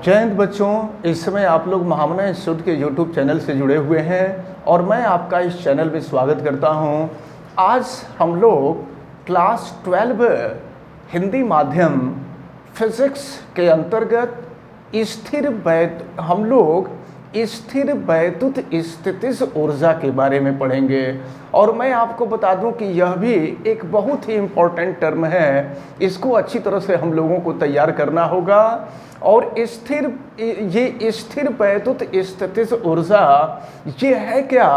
जय हिंद बच्चों, इस समय आप लोग महामना इंस्टीट्यूट के यूट्यूब चैनल से जुड़े हुए हैं और मैं आपका इस चैनल में स्वागत करता हूं। आज हम लोग क्लास 12 हिंदी माध्यम फिजिक्स के अंतर्गत स्थिर वैद्युत स्थितिज ऊर्जा के बारे में पढ़ेंगे। और मैं आपको बता दूं कि यह भी एक बहुत ही इम्पोर्टेंट टर्म है, इसको अच्छी तरह से हम लोगों को तैयार करना होगा। और स्थिर वैद्युत स्थितिज ऊर्जा ये है क्या,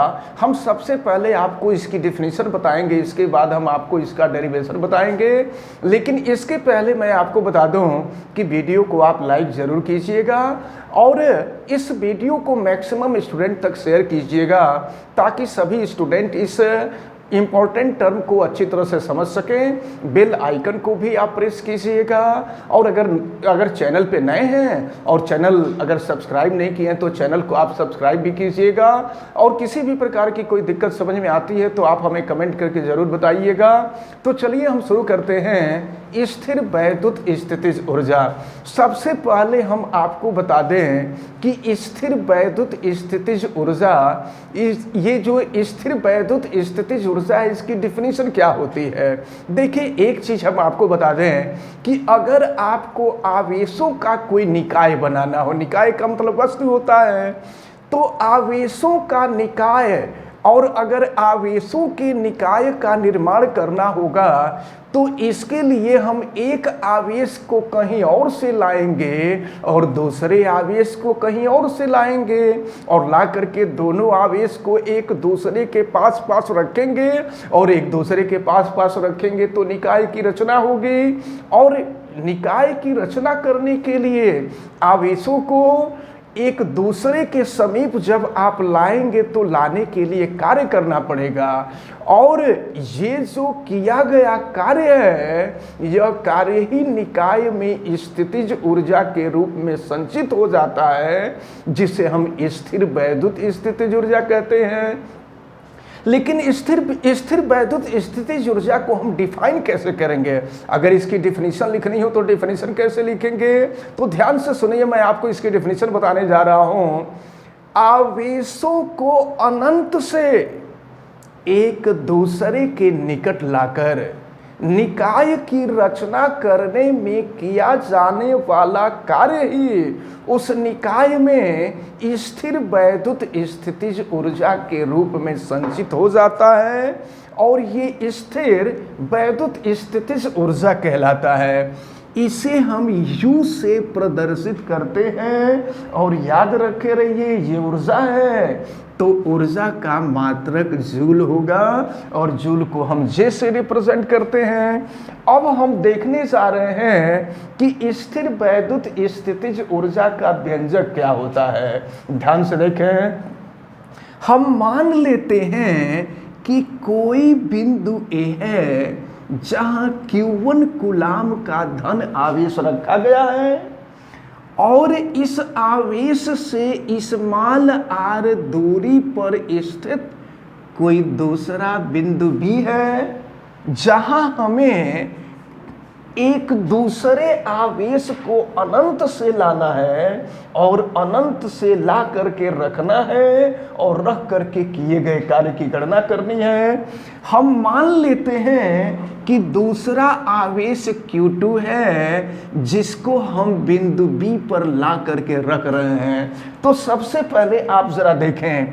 हम सबसे पहले आपको इसकी डेफिनेशन बताएंगे, इसके बाद हम आपको इसका डेरिवेशन बताएंगे। लेकिन इसके पहले मैं आपको बता दूं कि वीडियो को आप लाइक ज़रूर कीजिएगा और इस वीडियो को मैक्सिमम स्टूडेंट तक शेयर कीजिएगा ताकि सभी स्टूडेंट इस इम्पॉर्टेंट टर्म को अच्छी तरह से समझ सकें। बेल आइकन को भी आप प्रेस कीजिएगा और अगर चैनल पे नए हैं और चैनल अगर सब्सक्राइब नहीं किए हैं तो चैनल को आप सब्सक्राइब भी कीजिएगा। और किसी भी प्रकार की कोई दिक्कत समझ में आती है तो आप हमें कमेंट करके ज़रूर बताइएगा। तो चलिए हम शुरू करते हैं स्थिर वैद्युत स्थितिज ऊर्जा। सबसे पहले हम आपको बता दें कि स्थिर वैद्युत स्थितिज ऊर्जा, ये जो स्थिर वैद्युत स्थितिज ऊर्जा है, इसकी डिफिनीशन क्या होती है। देखिए, एक चीज हम आपको बता दें कि अगर आपको आवेशों का कोई निकाय बनाना हो, निकाय का मतलब वस्तु होता है, तो आवेशों का निकाय, और अगर आवेशों के निकाय का निर्माण करना होगा तो इसके लिए हम एक आवेश को कहीं और से लाएंगे और दूसरे आवेश को कहीं और से लाएंगे और ला करके दोनों आवेश को एक दूसरे के पास पास रखेंगे और एक दूसरे के पास पास रखेंगे तो निकाय की रचना होगी। और निकाय की रचना करने के लिए आवेशों को एक दूसरे के समीप जब आप लाएंगे तो लाने के लिए कार्य करना पड़ेगा। और ये जो किया गया कार्य है, यह कार्य ही निकाय में स्थितिज ऊर्जा के रूप में संचित हो जाता है, जिसे हम स्थिर वैद्युत स्थितिज ऊर्जा कहते हैं। लेकिन स्थिर वैद्युत स्थितिज ऊर्जा को हम डिफाइन कैसे करेंगे? अगर इसकी डिफिनीशन लिखनी हो तो डिफिनीशन कैसे लिखेंगे? तो ध्यान से सुनिए, मैं आपको इसकी डिफिनीशन बताने जा रहा हूं। आवेशों को अनंत से एक दूसरे के निकट लाकर निकाय की रचना करने में किया जाने वाला कार्य ही उस निकाय में स्थिर वैद्युत स्थितिज ऊर्जा के रूप में संचित हो जाता है और ये स्थिर वैद्युत स्थितिज ऊर्जा कहलाता है। इसे हम U से प्रदर्शित करते हैं और याद रखे रहिए, ये ऊर्जा है तो ऊर्जा का मात्रक जूल होगा और जूल को हम J से रिप्रेजेंट करते हैं। अब हम देखने जा रहे हैं कि स्थिर वैद्युत स्थितिज ऊर्जा का व्यंजक क्या होता है। ध्यान से देखें, हम मान लेते हैं कि कोई बिंदु A है जहां Q1 कूलाम का धन आवेश रखा गया है और इस आवेश से स्मॉल r दूरी पर स्थित कोई दूसरा बिंदु भी है जहां हमें एक दूसरे आवेश को अनंत से लाना है और अनंत से ला करके रखना है और रख करके किए गए कार्य की गणना करनी है। हम मान लेते हैं कि दूसरा आवेश Q2 है जिसको हम बिंदु B पर ला करके रख रहे हैं। तो सबसे पहले आप जरा देखें,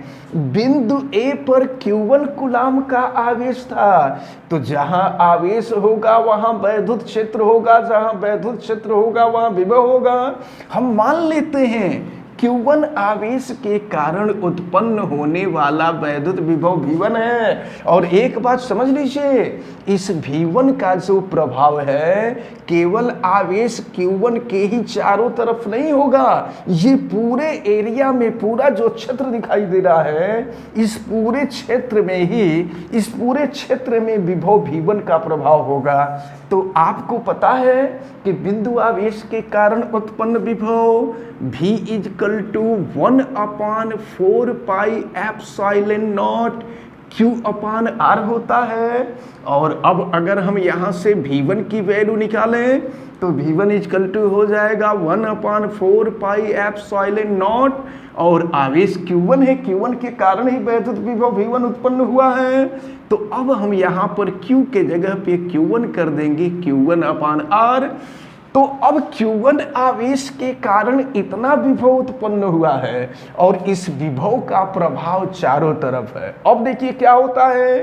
बिंदु A पर Q1 कूलाम का आवेश था, तो जहां आवेश होगा वहां वैद्युत क्षेत्र होगा, जहां वैद्युत क्षेत्र होगा वहां विभव होगा। हम मान लेते हैं Q1 आवेश के कारण उत्पन्न होने वाला वैद्युत विभव V1 है। और एक बात समझ लीजिए, इस V1 का जो प्रभाव है केवल आवेश Q1 के ही चारों तरफ नहीं होगा, ये पूरे एरिया में, पूरा जो क्षेत्र दिखाई दे रहा है, इस पूरे क्षेत्र में विभव V1 का प्रभाव होगा। तो आपको पता है कि बिंदु आवेश के कारण उत्पन्न विभव V = 1/4 pi epsilon not Q upon R होता है। और अब अगर हम यहाँ से V1 की वैल्यू निकालें तो V1 इक्वल टू हो जाएगा 1/4 पाई एप्सिलॉन नॉट, और आवेश Q1 है, Q1 के कारण ही वैद्युत विभव V1 उत्पन्न हुआ है। तो अब हम यहाँ पर Q के जगह पे Q1 कर देंगे Q1 अपान R। तो अब Q1 आवेश के कारण इतना विभव उत्पन्न हुआ है और इस विभव का प्रभाव चारों तरफ है। अब देखिए क्या होता है,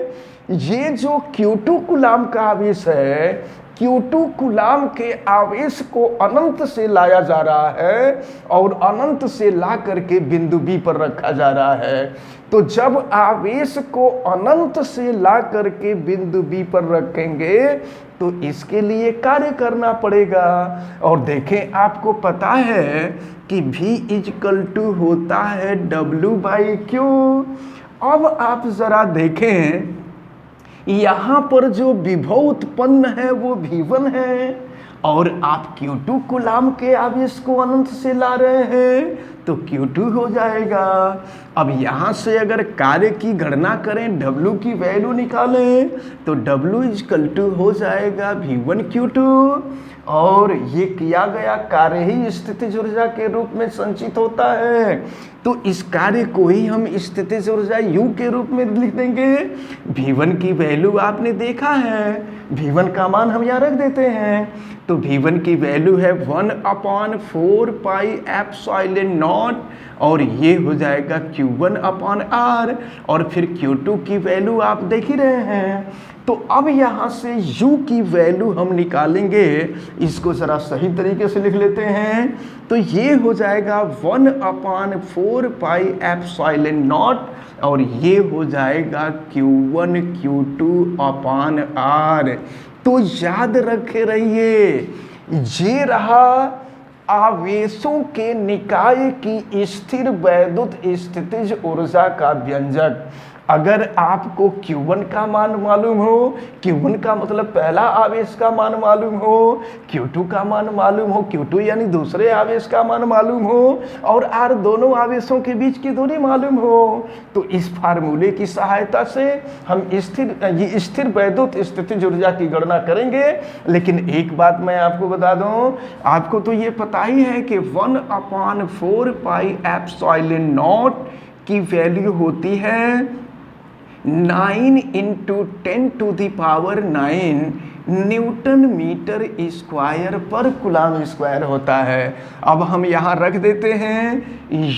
ये जो Q2 कूलाम का आवेश है, Q2 कूलाम के आवेश को अनंत से लाया जा रहा है और अनंत से ला करके बिंदु B पर रखा जा रहा है। तो जब आवेश को अनंत से ला करके बिंदु B पर रखेंगे तो इसके लिए कार्य करना पड़ेगा। और देखें, आपको पता है कि V इक्वल टू होता है W/Q। अब आप जरा देखें, यहाँ पर जो विभव उत्पन्न है वो V1 है और आप Q2 कूलाम के आवेश को अनंत से ला रहे हैं तो Q2 हो जाएगा। अब यहाँ से अगर कार्य की गणना करें, W की वैल्यू निकालें तो W इक्वल टू हो जाएगा V1 Q2, और ये किया गया कार्य ही स्थितिज ऊर्जा के रूप में संचित होता है। तो इस कार्य को ही हम स्थितिज ऊर्जा U के रूप में लिख देंगे। V1 की वैल्यू आपने देखा है, V1 का मान हम यहाँ रख देते हैं। तो V1 की वैल्यू है 1/4 पाई एप्सिलॉन नॉट, और ये हो जाएगा Q1 अपान R। और फिर Q2 की वैल्यू आप देख ही रहे हैं। तो अब यहाँ से U की वैल्यू हम निकालेंगे, इसको ज़रा सही तरीके से लिख लेते हैं। तो ये हो जाएगा 1/4 पाई एप्सिलॉन नॉट, और ये हो जाएगा Q1 Q2 अपान R। तो याद रखे रहिए, ये रहा आवेशों के निकाय की स्थिर वैद्युत स्थितिज ऊर्जा का व्यंजक। अगर आपको Q1 का मान मालूम हो, Q1 का मतलब पहला आवेश का मान मालूम हो, Q2 का मान मालूम हो, Q2 यानी दूसरे आवेश का मान मालूम हो, और R दोनों आवेशों के बीच की दूरी मालूम हो, तो इस फार्मूले की सहायता से हम स्थिर वैद्युत स्थितिज ऊर्जा की गणना करेंगे। लेकिन एक बात मैं आपको बता दूं, आपको तो ये पता ही है कि 1/4 पाई एप्सिलॉन नॉट की वैल्यू होती है 9 × 10⁹ न्यूटन मीटर स्क्वायर पर कूलाम स्क्वायर होता है। अब हम यहाँ रख देते हैं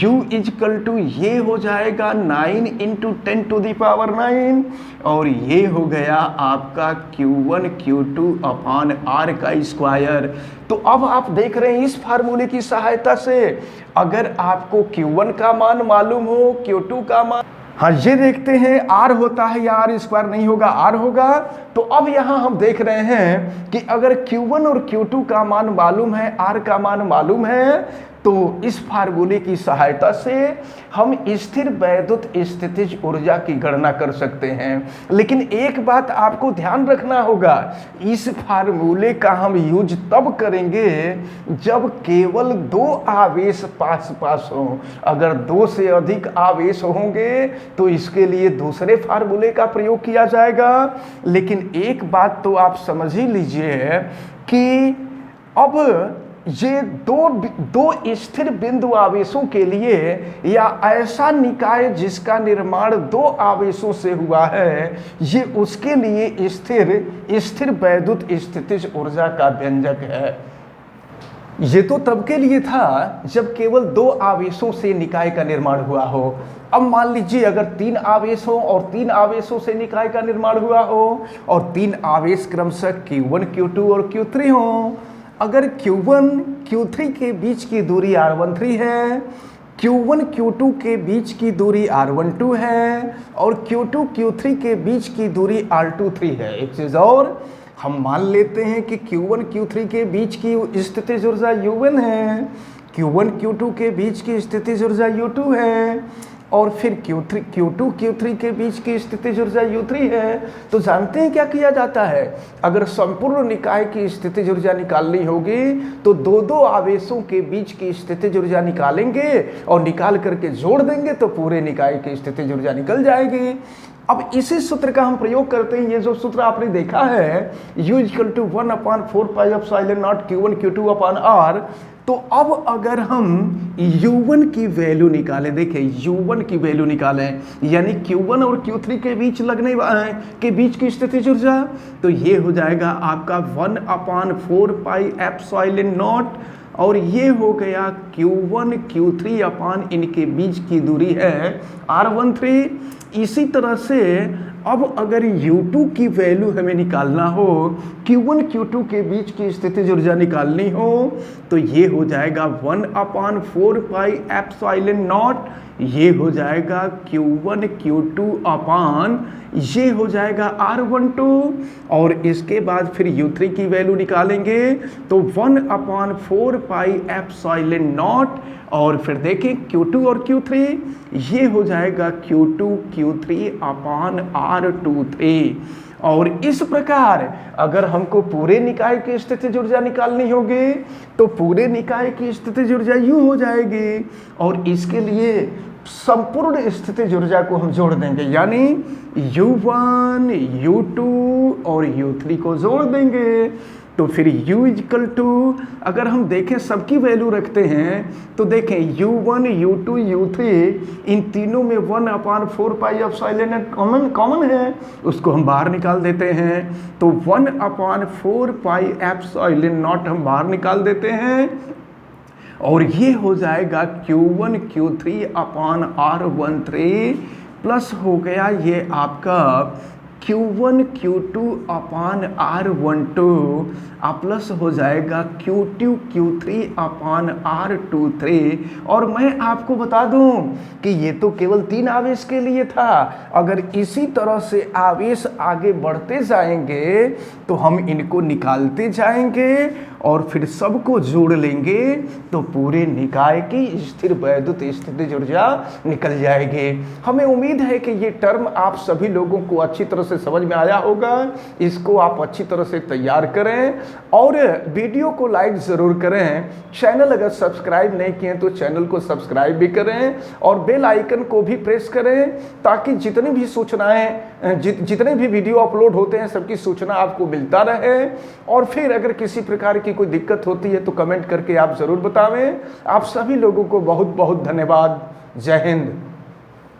U इक्वल टू, ये हो जाएगा 9 × 10⁹, और ये हो गया आपका Q1 Q2 अपान R का स्क्वायर। तो अब आप देख रहे हैं इस फार्मूले की सहायता से अगर आपको Q1 का मान मालूम हो, Q2 का मान, हाँ ये देखते हैं R होता है या R स्क्वायर नहीं होगा, R होगा। तो अब यहाँ हम देख रहे हैं कि अगर Q1 और Q2 का मान मालूम है, R का मान मालूम है, तो इस फार्मूले की सहायता से हम स्थिर वैद्युत स्थितिज ऊर्जा की गणना कर सकते हैं। लेकिन एक बात आपको ध्यान रखना होगा, इस फार्मूले का हम यूज तब करेंगे जब केवल दो आवेश पास पास हों। अगर दो से अधिक आवेश होंगे तो इसके लिए दूसरे फार्मूले का प्रयोग किया जाएगा। लेकिन एक बात तो आप समझ ही लीजिए कि अब ये दो स्थिर बिंदु आवेशों के लिए या ऐसा निकाय जिसका निर्माण दो आवेशों से हुआ है, ये उसके लिए स्थिर वैद्युत स्थितिज ऊर्जा का व्यंजक है। ये तो तब के लिए था जब केवल दो आवेशों से निकाय का निर्माण हुआ हो। अब मान लीजिए अगर तीन आवेश हो और तीन आवेशों से निकाय का निर्माण हुआ हो और तीन आवेश क्रमशः Q1 Q2 और Q3 हो। अगर Q1 Q3 के बीच की दूरी R13 है, Q1 Q2 के बीच की दूरी R12 है और Q2 Q3 के बीच की दूरी R23 है। एक चीज़ और, हम मान लेते हैं कि Q1 Q3 के बीच की स्थितिज ऊर्जा U1 है, Q1 Q2 के बीच की स्थितिज ऊर्जा U2 है और फिर Q2 Q3 के बीच की स्थितिज ऊर्जा U3 है। तो जानते हैं क्या किया जाता है, अगर संपूर्ण निकाय की स्थितिज ऊर्जा निकालनी होगी तो दो दो आवेशों के बीच की स्थितिज ऊर्जा निकालेंगे और निकाल करके जोड़ देंगे तो पूरे निकाय की स्थितिज ऊर्जा निकल जाएगी। अब इसी सूत्र का हम प्रयोग करते हैं। ये जो सूत्र आपने देखा है U = 1/4 pi epsilon not Q1 Q2 upon R, तो अब अगर हम U1 की वैल्यू निकालें, देखें U1 की वैल्यू निकालें, यानी Q1 और Q3 के बीच लगने के बीच की स्थितिज ऊर्जा, तो ये हो जाएगा आपका 1/4 पाई एप्सिलॉन नॉट, और ये हो गया Q1 Q3 अपान इनके बीच की दूरी है R13। इसी तरह से अब अगर U2 की वैल्यू हमें निकालना हो, Q1 Q2 के बीच की स्थितिज ऊर्जा निकालनी हो, तो ये हो जाएगा 1/4 पाई एप्सिलॉन नॉट, ये हो जाएगा Q1 Q2 अपान ये हो जाएगा R12, और इसके बाद फिर U3 की वैल्यू निकालेंगे तो 1/4 पाई एप्सिलॉन नॉट, और फिर देखें Q2 और Q3, ये हो जाएगा Q2 Q3 अपान R23। और इस प्रकार अगर हमको पूरे निकाय की स्थितिज ऊर्जा निकालनी होगी तो पूरे निकाय की स्थितिज ऊर्जा यूं हो जाएगी, और इसके लिए संपूर्ण स्थितिज ऊर्जा को हम जोड़ देंगे, यानी U1 U2 और U3 को जोड़ देंगे। तो फिर U = अगर हम देखें सबकी वैल्यू रखते हैं तो देखें U1 U2 U3 इन तीनों में 1/4 पाई एप्सिलॉन कॉमन है, उसको हम बाहर निकाल देते हैं। तो 1/4 पाई एप्सिलॉन नॉट हम बाहर निकाल देते हैं, और ये हो जाएगा Q1 Q3 अपान R13 प्लस हो गया ये आपका Q1 Q2 अपान R12 प्लस हो जाएगा Q2 Q3 अपान R23। और मैं आपको बता दूं कि ये तो केवल 3 आवेश के लिए था। अगर इसी तरह से आवेश आगे बढ़ते जाएंगे तो हम इनको निकालते जाएंगे और फिर सबको जोड़ लेंगे तो पूरे निकाय की स्थिर वैद्युत स्थितिज ऊर्जा निकल जाएगी। हमें उम्मीद है कि ये टर्म आप सभी लोगों को अच्छी तरह से समझ में आया होगा। इसको आप अच्छी तरह से तैयार करें और वीडियो को लाइक ज़रूर करें। चैनल अगर सब्सक्राइब नहीं किए तो चैनल को सब्सक्राइब भी करें और बेल आइकन को भी प्रेस करें, ताकि जितनी भी सूचनाएं जितने भी वीडियो अपलोड होते हैं सबकी सूचना आपको मिलता रहे। और फिर अगर किसी प्रकार की कोई दिक्कत होती है तो कमेंट करके आप ज़रूर बतावें। आप सभी लोगों को बहुत बहुत धन्यवाद। जय हिंद।